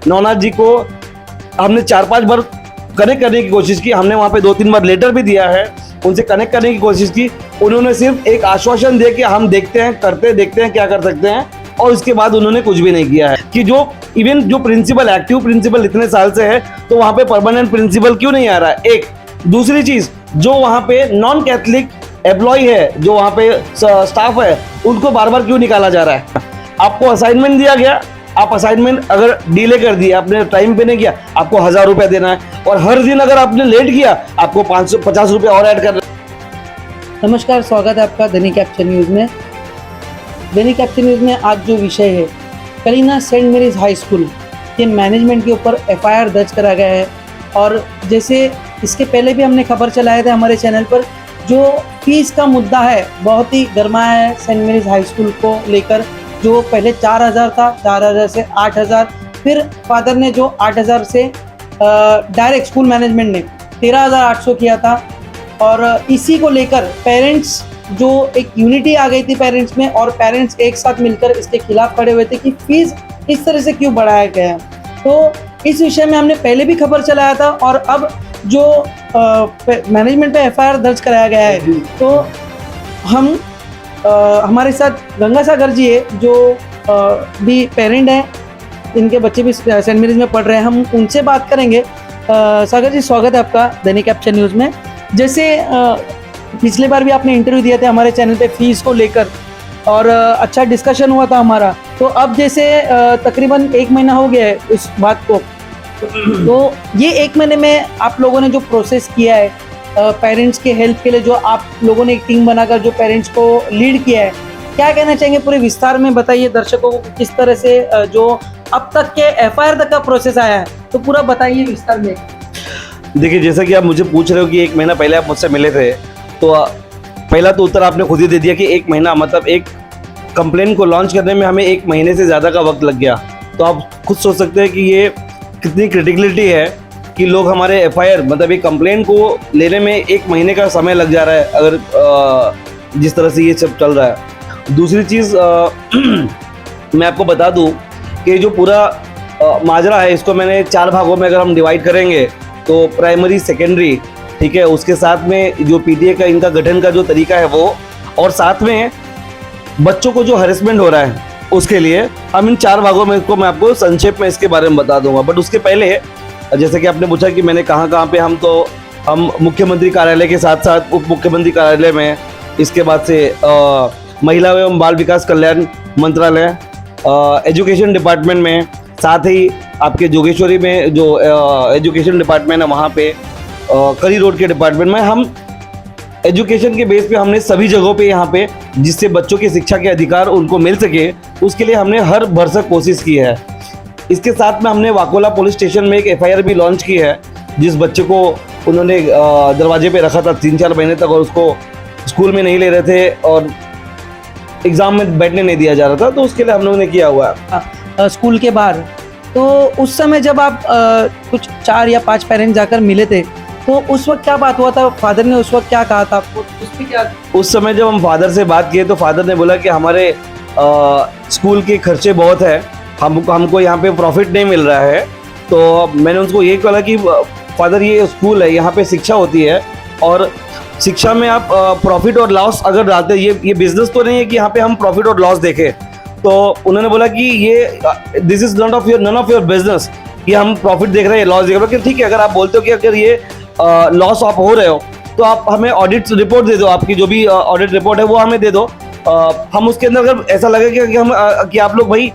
नवनाथ जी को हमने 4-5 बार कनेक्ट करने की कोशिश की, हमने वहाँ पे 2-3 बार लेटर भी दिया है, उनसे कनेक्ट करने की कोशिश की। उन्होंने सिर्फ एक आश्वासन दिया कि हम देखते हैं, करते देखते हैं क्या कर सकते हैं, और उसके बाद उन्होंने कुछ भी नहीं किया है। कि जो इवन जो प्रिंसिपल, एक्टिव प्रिंसिपल इतने साल से है, तो वहाँ पे परमानेंट प्रिंसिपल क्यों नहीं आ रहा है? एक दूसरी चीज, जो वहाँ पे नॉन कैथलिक एम्प्लॉय है, जो वहाँ पे स्टाफ है, उनको बार बार क्यों निकाला जा रहा है? आपको असाइनमेंट दिया गया, आप असाइनमेंट अगर डिले कर दिया, आपने टाइम पे नहीं किया, आपको 1000 रुपया देना है, और हर दिन अगर आपने लेट किया आपको 550 रुपया और ऐड करना। नमस्कार, स्वागत है आपका दैनिक कैप्चर न्यूज़ में। दैनिक कैप्चर न्यूज़ में आज जो विषय है, Kalina Saint Mary's High School के मैनेजमेंट के ऊपर एफआईआर दर्ज करा गया है। और जैसे इसके पहले भी हमने खबर चलाए थे हमारे चैनल पर, जो फीस का मुद्दा है बहुत ही गरमाया है सेंट मेरीज हाई स्कूल को लेकर। जो पहले 4000 था, 4000 से 8000, फिर फादर ने जो 8000 से डायरेक्ट स्कूल मैनेजमेंट ने 13800 किया था। और इसी को लेकर पेरेंट्स, जो एक यूनिटी आ गई थी पेरेंट्स में, और पेरेंट्स एक साथ मिलकर इसके खिलाफ खड़े हुए थे कि फीस इस तरह से क्यों बढ़ाया गया है। तो इस विषय में हमने पहले भी खबर चलाया था, और अब जो मैनेजमेंट पे एफआईआर दर्ज कराया गया है, तो हम हमारे साथ गंगा सागर जी है, जो भी पेरेंट हैं, इनके बच्चे भी सेंट मेरीज में पढ़ रहे हैं, हम उनसे बात करेंगे। सागर जी, स्वागत है आपका दैनिक कैप्चर न्यूज़ में। जैसे पिछले बार भी आपने इंटरव्यू दिया था हमारे चैनल पे फीस को लेकर, और अच्छा डिस्कशन हुआ था हमारा। तो अब जैसे तकरीबन 1 महीना हो गया है उस बात को, तो ये 1 महीने में आप लोगों ने जो प्रोसेस किया है पेरेंट्स के हेल्प के लिए, जो आप लोगों ने एक टीम बनाकर जो पेरेंट्स को लीड किया है, क्या कहना चाहेंगे? पूरे विस्तार में बताइए दर्शकों को, किस तरह से जो अब तक के एफआईआर तक का प्रोसेस आया है, तो पूरा बताइए विस्तार में। देखिए, जैसा कि आप मुझे पूछ रहे हो कि 1 महीना पहले आप मुझसे मिले थे, तो पहला तो उत्तर आपने खुद ही दे दिया कि 1 महीना, मतलब एक कंप्लेन को लॉन्च करने में हमें 1 महीने से ज़्यादा का वक्त लग गया। तो आप खुद सोच सकते हैं कि ये कितनी क्रिटिकलिटी है कि लोग हमारे एफआईआर, मतलब एक कंप्लेन को लेने में 1 महीने का समय लग जा रहा है, अगर जिस तरह से ये सब चल रहा है। दूसरी चीज़ मैं आपको बता दूं कि जो पूरा माजरा है, इसको मैंने 4 भागों में अगर हम डिवाइड करेंगे, तो प्राइमरी, सेकेंडरी, ठीक है, उसके साथ में जो पीटीए का इनका गठन का जो तरीका है वो, और साथ में बच्चों को जो हरेसमेंट हो रहा है उसके लिए, हम इन 4 भागों में इसको मैं आपको संक्षेप में इसके बारे में बता दूंगा। बट उसके पहले, जैसे कि आपने पूछा कि मैंने कहाँ पे, हम मुख्यमंत्री कार्यालय के साथ साथ उप मुख्यमंत्री कार्यालय में, इसके बाद से महिला एवं बाल विकास कल्याण मंत्रालय, एजुकेशन डिपार्टमेंट में, साथ ही आपके जोगेश्वरी में जो एजुकेशन डिपार्टमेंट है वहाँ पे, करी रोड के डिपार्टमेंट में, हम एजुकेशन के बेस पे हमने सभी जगहों पे यहाँ पे, जिससे बच्चों की शिक्षा के अधिकार उनको मिल सके, उसके लिए हमने हर भरसक कोशिश की है। इसके साथ में हमने वाकोला पुलिस स्टेशन में एक एफआईआर भी लॉन्च की है, जिस बच्चे को उन्होंने दरवाजे पे रखा था 3-4 महीने तक, और उसको स्कूल में नहीं ले रहे थे और एग्ज़ाम में बैठने नहीं दिया जा रहा था, तो उसके लिए हम लोगों ने किया हुआ है। स्कूल के बाहर, तो उस समय जब आप कुछ 4 या 5 पेरेंट्स जाकर मिले थे, तो उस वक्त क्या बात हुआ था? फादर ने उस वक्त क्या कहा था आपको? उसमें क्या, उस समय जब हम फादर से बात किए, तो फादर ने बोला कि हमारे स्कूल के खर्चे बहुत है, हमको यहाँ पे प्रॉफिट नहीं मिल रहा है। तो मैंने उनको ये कहा कि फादर, ये स्कूल है, यहाँ पे शिक्षा होती है, और शिक्षा में आप प्रॉफिट और लॉस अगर डालते, ये बिजनेस तो नहीं है कि यहाँ पे हम प्रॉफिट और लॉस देखें। तो उन्होंने बोला कि ये this is none of your business, कि हम प्रॉफिट देख रहे हैं, लॉस देख रहे हैं। कि ठीक है, अगर आप बोलते हो कि अगर ये लॉस आप हो रहे हो, तो आप हमें ऑडिट रिपोर्ट दे दो, आपकी जो भी ऑडिट रिपोर्ट है वो हमें दे दो। हम उसके अंदर अगर ऐसा लगे कि आप लोग भाई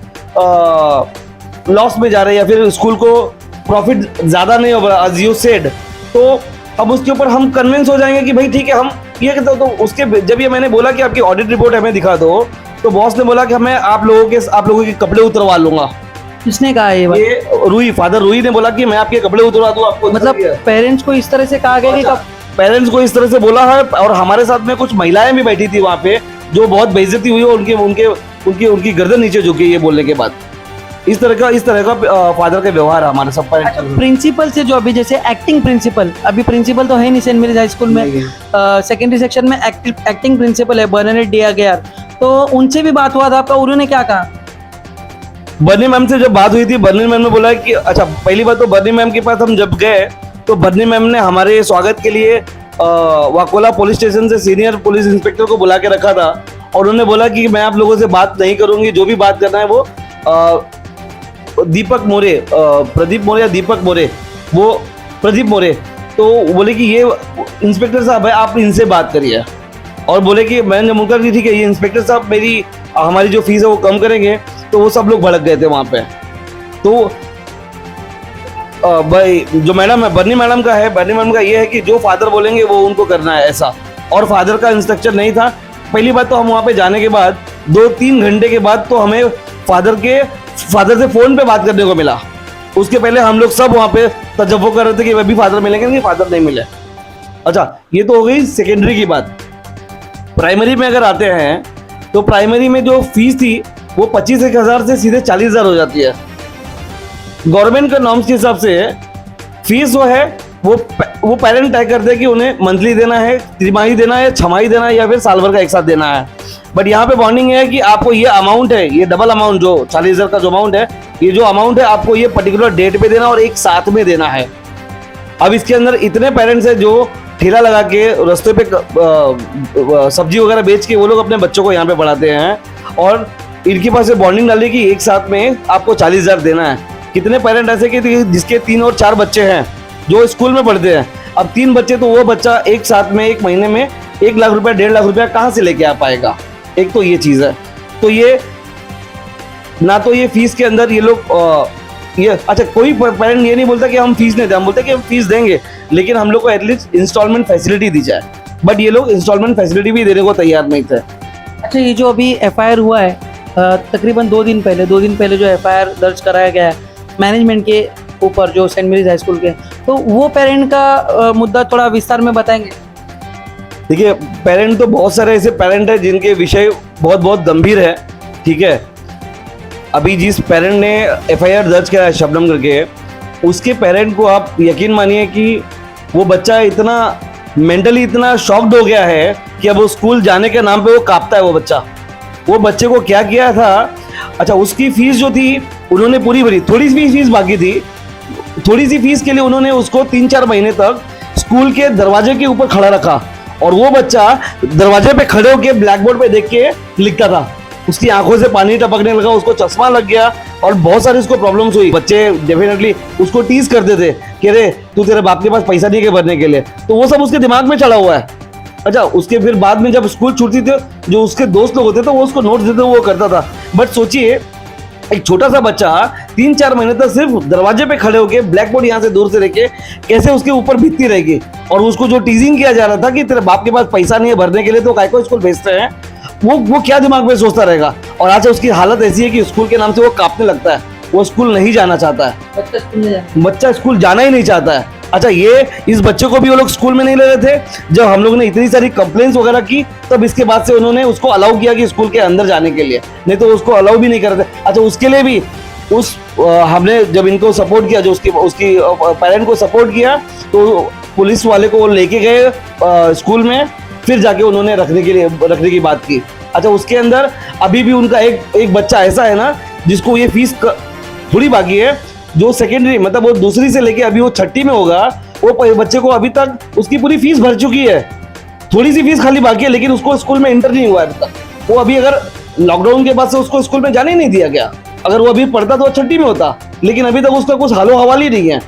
लॉस में जा रहे हैं, या फिर स्कूल को प्रॉफिट ज़्यादा नहीं हो रहा, एज यू सेड, तो अब उसके ऊपर हम कन्विंस हो जाएंगे कि भाई ठीक है, हम ये कहते हो। तो उसके जब ये मैंने बोला कि आपकी ऑडिट रिपोर्ट हमें दिखा दो, तो बॉस ने बोला कि मैं आप लोगों के कपड़े उतरवा लूंगा। किसने कहा ये रूही, फादर रूही ने बोला कि मैं आपके कपड़े उतरवा दूं आपको। मतलब पेरेंट्स को इस तरह से कहा गया कि पेरेंट्स को इस तरह से बोला है, और हमारे साथ में कुछ महिलाएं भी बैठी थी वहाँ पे, जो बहुत बेइज्जती हुई, उनकी गर्दन नीचे झुकी ये बोलने के बाद। इस तरह का फादर का व्यवहार है हमारे सब पर। अच्छा, प्रिंसिपल से जो अभी जैसे एक्टिंग प्रिंसिपल, अभी प्रिंसिपल तो है नहीं सेंट मेरीज हाई स्कूल में, सेकेंडरी सेक्शन में एक्टिंग प्रिंसिपल है बर्नाडेट डियागेयर, तो उनसे भी बात हुआ था आपका, उन्होंने क्या कहा? बर्नी मैम से जब बात हुई थी, बर्नी मैम ने बोला कि अच्छा, पहली बात तो बर्नी मैम के पास हम जब गए तो बर्नी मैम ने हमारे स्वागत के लिए वाकोला पुलिस स्टेशन से सीनियर पुलिस इंस्पेक्टर को बुला के रखा था और उन्होंने बोला कि मैं आप लोगों से बात नहीं करूंगी, जो भी बात करना है वो दीपक मोरे, प्रदीप मोरे या दीपक मोरे, वो प्रदीप मोरे, तो बोले कि ये इंस्पेक्टर साहब है, आप इनसे बात करिए। और बोले कि मैंने मुनकर की ठीक है, ये इंस्पेक्टर साहब मेरी हमारी जो फीस है वो कम करेंगे, तो वो सब लोग भड़क गए थे वहाँ पे। तो भाई जो मैडम है, बर्नी मैडम का है, बर्नी मैडम का ये है कि जो फादर बोलेंगे वो उनको करना है ऐसा, और फादर का इंस्ट्रक्शन नहीं था। पहली बात तो हम वहाँ पे जाने के बाद 2-3 घंटे के बाद तो हमें फादर से फ़ोन पे बात करने को मिला। उसके पहले हम लोग सब वहाँ पे तजव्वुर कर रहे थे कि अभी फादर मिलेंगे, नहीं फादर नहीं मिले। अच्छा, ये तो हो गई सेकेंडरी की बात। प्राइमरी में अगर आते हैं तो प्राइमरी में जो फीस थी वो 25,000 से सीधे 40,000 हो जाती है। गवर्नमेंट के नॉर्म्स के हिसाब से फीस जो है वो पेरेंट तय करते हैं कि उन्हें मंथली देना है, तिमाही देना है, छमाही देना है या फिर साल भर का एक साथ देना है। बट यहाँ पे बॉन्डिंग है कि आपको ये अमाउंट है, ये डबल अमाउंट जो 40,000 का जो अमाउंट है, ये जो अमाउंट है आपको ये पर्टिकुलर डेट पे देना और एक साथ में देना है। अब इसके अंदर इतने पेरेंट्स हैं जो ठेला लगा के रास्ते पे सब्जी वगैरह बेच के वो लोग अपने बच्चों को यहाँ पे पढ़ाते हैं और इनके पास बॉन्डिंग डाली कि एक साथ में आपको 40,000 देना है। कितने पेरेंट ऐसे कि जिसके 3 और 4 बच्चे हैं जो स्कूल में पढ़ते हैं, अब 3 बच्चे, तो वो बच्चा एक साथ में एक महीने में 1 लाख रुपया 1.5 लाख रुपया कहाँ से लेके आ पाएगा? एक तो ये चीज़ है। तो ये ना तो ये फीस के अंदर ये लोग ये अच्छा, कोई पेरेंट ये नहीं बोलता कि हम फीस नहीं दें, हम बोलते कि हम फीस देंगे लेकिन हम लोग को एटलीस्ट इंस्टॉलमेंट फैसिलिटी दी जाए। बट ये लोग इंस्टॉलमेंट फैसिलिटी भी देने को तैयार नहीं थे। अच्छा, ये जो अभी एफआईआर हुआ है तकरीबन 2 दिन पहले जो एफआईआर दर्ज कराया गया है मैनेजमेंट के ऊपर जो सेंट मेरीज हाई स्कूल के, तो वो पेरेंट का मुद्दा थोड़ा विस्तार में बताएंगे? देखिए, पेरेंट तो बहुत सारे ऐसे पेरेंट हैं जिनके विषय बहुत बहुत गंभीर है। ठीक है, अभी जिस पेरेंट ने एफआईआर दर्ज किया है शबनम करके, उसके पेरेंट को आप यकीन मानिए कि वो बच्चा इतना मेंटली इतना शॉक्ड हो गया है कि अब वो स्कूल जाने के नाम पे वो कांपता है। वो बच्चे को क्या किया था, अच्छा उसकी फीस जो थी उन्होंने पूरी भरी, थोड़ी सी फीस बाकी थी, थोड़ी सी फीस के लिए उन्होंने उसको 3-4 महीने तक स्कूल के दरवाजे के ऊपर खड़ा रखा और वो बच्चा दरवाजे पे खड़े होकर ब्लैक बोर्ड पे देख के लिखता था। उसकी आंखों से पानी टपकने लगा, उसको चश्मा लग गया और बहुत सारी उसको प्रॉब्लम्स हुई। बच्चे डेफिनेटली उसको टीज करते थे कि अरे तू, तेरे बाप के पास पैसा नहीं है भरने के लिए, तो वो सब उसके दिमाग में चढ़ा हुआ है। अच्छा, उसके फिर बाद में जब स्कूल छूटती थी, जो उसके दोस्त लोग होते थे वो उसको नोट्स देते, वो करता था। बट सोचिए, एक छोटा सा बच्चा 3-4 महीने तक सिर्फ दरवाजे पे खड़े होके ब्लैक बोर्ड यहाँ से दूर से देखे कैसे उसके ऊपर बीतती रहेगी। और उसको जो टीजिंग किया जा रहा था कि तेरे बाप के पास पैसा नहीं है भरने के लिए तो काय को स्कूल भेजते हैं, वो क्या दिमाग में सोचता रहेगा। और आज उसकी हालत ऐसी है कि स्कूल के नाम से वो कांपने लगता है, वो स्कूल नहीं जाना चाहता है, बच्चा स्कूल जाना ही नहीं चाहता है। अच्छा, ये इस बच्चे को भी वो लोग स्कूल में नहीं ले रहे थे। जब हम लोग ने इतनी सारी कंप्लेंट्स वगैरह की तब इसके बाद से उन्होंने उसको अलाउ किया कि स्कूल के अंदर जाने के लिए, नहीं तो उसको अलाउ भी नहीं कर रहे थे। अच्छा, उसके लिए भी हमने जब इनको सपोर्ट किया, जो उसकी पेरेंट को सपोर्ट किया, तो पुलिस वाले को लेके गए स्कूल में, फिर जाके उन्होंने रखने की बात की। अच्छा, उसके अंदर अभी भी उनका एक बच्चा ऐसा है ना जिसको ये फीस थोड़ी बाकी है, जो सेकेंडरी मतलब वो दूसरी से लेके अभी वो 6ठी में होगा, वो बच्चे को अभी तक उसकी पूरी फीस भर चुकी है, थोड़ी सी फीस खाली बाकी है, लेकिन उसको स्कूल में इंटर नहीं हुआ अभी तक। वो अभी अगर लॉकडाउन के बाद से उसको स्कूल में जाने ही नहीं दिया गया, अगर वो अभी पढ़ता तो 6ठी में होता, लेकिन अभी तक उसका कुछ हालो हवाल ही नहीं है।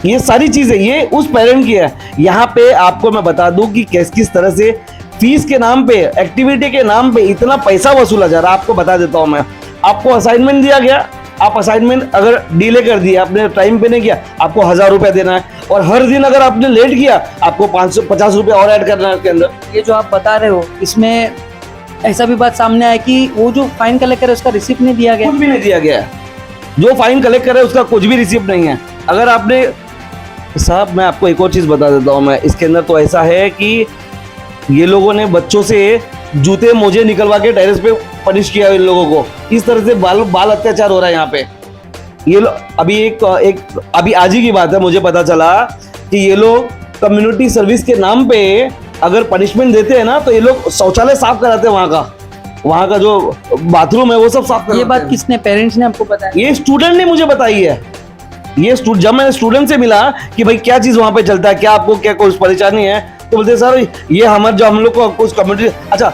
ये सारी चीजें ये उस पेरेंट की है। यहाँ पे आपको मैं बता दूं कि किस तरह से फीस के नाम पे, एक्टिविटी के नाम पे इतना पैसा वसूला जा रहा है। आपको बता देता हूं मैं, आपको असाइनमेंट दिया गया, आप असाइनमेंट अगर डिले कर दिया, आपने टाइम पे नहीं किया, आपको 1000 रुपया देना है, और हर दिन अगर आपने लेट किया आपको 550 रुपया और ऐड करना है उसके अंदर। ये जो आप बता रहे हो, इसमें ऐसा भी बात सामने आया कि वो जो फाइन कलेक्ट करे उसका रिसिप्ट नहीं दिया गया, कुछ भी नहीं दिया गया। जो फाइन कलेक्ट करे उसका कुछ भी रिसिप्ट नहीं है। अगर आपने, साहब मैं आपको एक और चीज़ बता देता हूँ मैं, इसके अंदर तो ऐसा है कि ये लोगों ने बच्चों से जूते मोजे निकलवा के टेरेस पे पनिश किया इन लोगों को। इस तरह से बाल अत्याचार हो रहा है यहाँ पे। ये अभी आज ही की बात है, मुझे पता चला कि ये लोग कम्युनिटी सर्विस के नाम पे अगर पनिशमेंट देते हैं ना, तो ये लोग शौचालय साफ कराते हैं वहाँ का। वहाँ का जो बाथरूम है वो सब साफ ये करवाते बात हैं। किसने, पेरेंट्स ने आपको बताया? ये स्टूडेंट ने मुझे बताई है। जब मैंने स्टूडेंट से मिला कि भाई क्या चीज वहाँ पे चलता है, क्या आपको क्या कोई परेशानी है, तो बोलते सर ये हमारे जो हम लोग को कुछ कम्युनिटी, अच्छा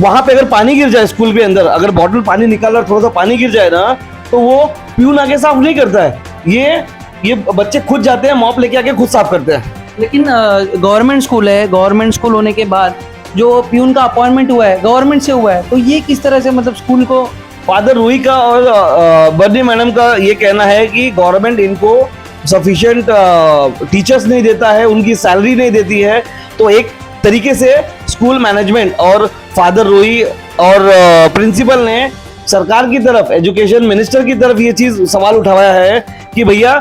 वहाँ पे अगर पानी गिर जाए स्कूल के अंदर, अगर बॉटल पानी निकाल और थोड़ा सा पानी गिर जाए ना, तो वो प्यून आके साफ नहीं करता है, ये बच्चे खुद जाते हैं, मॉप लेके आके खुद साफ करते हैं। लेकिन गवर्नमेंट स्कूल है, गवर्नमेंट स्कूल होने के बाद जो प्यून का अपॉइंटमेंट हुआ है गवर्नमेंट से हुआ है, तो ये किस तरह से मतलब स्कूल को? फादर रूही का और बर्नी मैडम का ये कहना है कि गवर्नमेंट इनको सफिशिएंट टीचर्स नहीं देता है, उनकी सैलरी नहीं देती है, तो एक तरीके से स्कूल मैनेजमेंट और फादर रूही और प्रिंसिपल ने सरकार की तरफ, एजुकेशन मिनिस्टर की तरफ ये चीज सवाल उठाया है कि भैया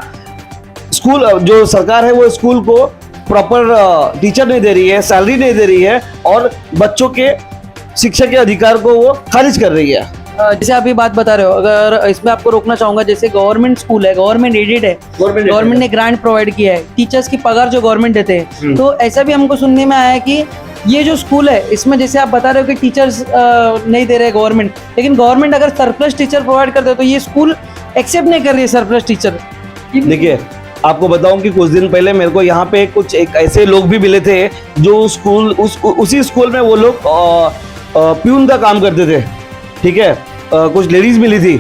स्कूल जो सरकार है वो स्कूल को प्रॉपर टीचर नहीं दे रही है, सैलरी नहीं दे रही है और बच्चों के शिक्षा के अधिकार को वो खारिज कर रही है। जैसे आप ये बात बता रहे हो, अगर इसमें आपको रोकना चाहूंगा, जैसे गवर्नमेंट स्कूल है, गवर्नमेंट एडेड है, गवर्नमेंट ने ग्रांट प्रोवाइड किया है, टीचर्स की पगार जो गवर्नमेंट देते हैं, तो ऐसा भी हमको सुनने में आया है कि ये जो स्कूल है इसमें जैसे आप बता रहे हो कि टीचर्स नहीं दे रहे गवर्नमेंट, लेकिन गवर्नमेंट अगर सरप्लस टीचर प्रोवाइड करते तो ये स्कूल एक्सेप्ट नहीं कर रही है सरप्लस टीचर। देखिए आपको बताऊं कि कुछ दिन पहले मेरे को यहाँ पे कुछ एक ऐसे लोग भी मिले थे जो स्कूल उसी स्कूल में वो लोग प्यून का काम करते थे, ठीक है। कुछ लेडीज मिली थी,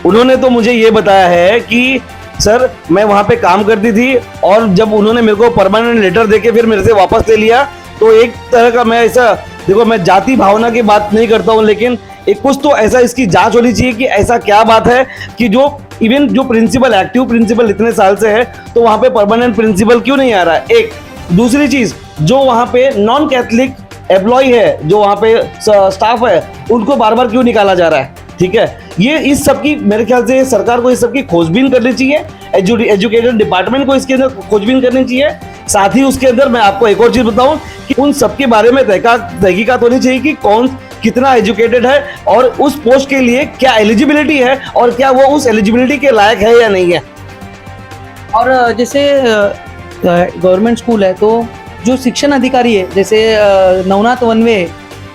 उन्होंने तो मुझे ये बताया है कि सर मैं वहाँ पे काम करती थी और जब उन्होंने मेरे को परमानेंट लेटर देके फिर मेरे से वापस ले लिया, तो एक तरह का मैं ऐसा, देखो मैं जाति भावना की बात नहीं करता हूँ, लेकिन एक कुछ तो ऐसा इसकी जांच होनी चाहिए कि ऐसा क्या बात है कि जो इवन जो प्रिंसिपल, एक्टिव प्रिंसिपल इतने साल से है, तो वहाँ पे परमानेंट प्रिंसिपल क्यों नहीं आ रहा है। एक दूसरी चीज, जो वहाँ पे नॉन कैथलिक एम्प्लॉय है, जो वहाँ पे स्टाफ है, उनको बार बार क्यों निकाला जा रहा है, ठीक है। ये इस सब की मेरे ख्याल से सरकार को इस सब की खोजबीन करनी चाहिए, एजुकेशन डिपार्टमेंट को इसके अंदर खोजबीन करनी चाहिए। साथ ही उसके अंदर मैं आपको एक और चीज बताऊं कि उन सबके बारे में तहकीकात होनी चाहिए कि कौन कितना एजुकेटेड है और उस पोस्ट के लिए क्या एलिजिबिलिटी है और क्या वो उस एलिजिबिलिटी के लायक है या नहीं है। और जैसे गवर्नमेंट स्कूल है तो जो शिक्षण अधिकारी है, जैसे नवनाथ वनवे,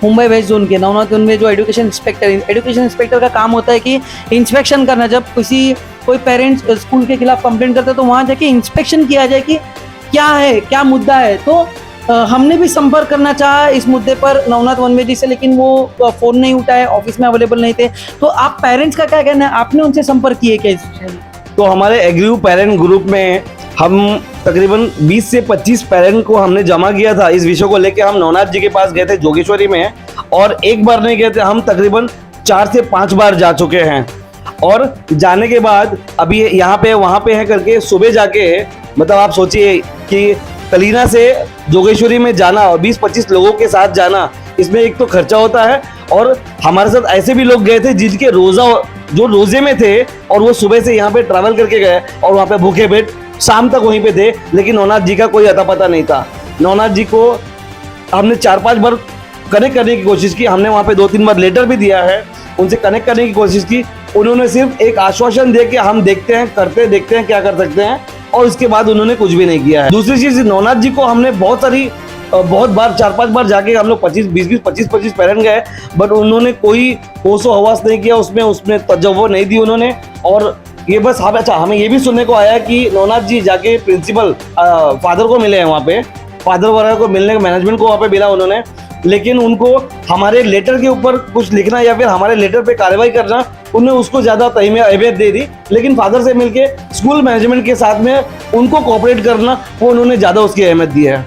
मुंबई वेस्ट जोन के नवनाथ वनवे जो एजुकेशन इंस्पेक्टर का काम होता है कि इंस्पेक्शन करना, जब कोई पेरेंट्स स्कूल के खिलाफ कंप्लेंट करते हैं तो वहाँ जाके इंस्पेक्शन किया जाए कि क्या है, क्या मुद्दा है। तो हमने भी संपर्क करना चाहा इस मुद्दे पर नवनाथ वनवे जी से, लेकिन वो फ़ोन नहीं उठाए, ऑफिस में अवेलेबल नहीं थे। तो आप पेरेंट्स का क्या कहना है, आपने उनसे संपर्क किए क्या इस विषय में? तो हमारे एग्रीव पेरेंट ग्रुप में हम तकरीबन 20 से 25 पेरेंट को हमने जमा किया था। इस विषय को लेकर हम नवनाथ जी के पास गए थे जोगेश्वरी में, और एक बार नहीं गए थे, हम तकरीबन 4 से 5 बार जा चुके हैं। और जाने के बाद अभी यहाँ पे वहाँ पे है करके सुबह जाके, मतलब आप सोचिए कि कलीना से जोगेश्वरी में जाना और 20-25 लोगों के साथ जाना, इसमें एक तो खर्चा होता है, और हमारे साथ ऐसे भी लोग गए थे जिनके जो रोजे में थे और वो सुबह से यहाँ पे ट्रैवल करके गए और वहाँ पे भूखे पेट शाम तक वहीं पे थे, लेकिन नवनाथ जी का कोई अता पता नहीं था। नवनाथ जी को हमने 4-5 बार कनेक्ट करने की कोशिश की, हमने वहाँ पे 2-3 बार लेटर भी दिया है, उनसे कनेक्ट करने की कोशिश की। उन्होंने सिर्फ एक आश्वासन दे के हम देखते हैं, करते देखते हैं क्या कर सकते हैं, और उसके बाद उन्होंने कुछ भी नहीं किया है। दूसरी चीज, नवनाथ जी को हमने बहुत बार 4-5 बार जाके हम लोग 25 पेरेंट गए, बट उन्होंने कोई होशो हवास नहीं किया, उसमें तजव्वुर नहीं दी उन्होंने। और ये बस हमें ये भी सुनने को आया कि नवनाथ जी जाके प्रिंसिपल फादर को मिले हैं, वहाँ पे फादर वगैरह को मिलने, मैनेजमेंट को वहाँ पे मिला उन्होंने, लेकिन उनको हमारे लेटर के ऊपर कुछ लिखना या फिर हमारे लेटर पे कार्रवाई करना, उन्होंने उसको ज़्यादा अहमियत दे दी। लेकिन फादर से मिलके स्कूल मैनेजमेंट के साथ में उनको कोऑपरेट करना, वो उन्होंने ज़्यादा उसकी अहमियत दी है।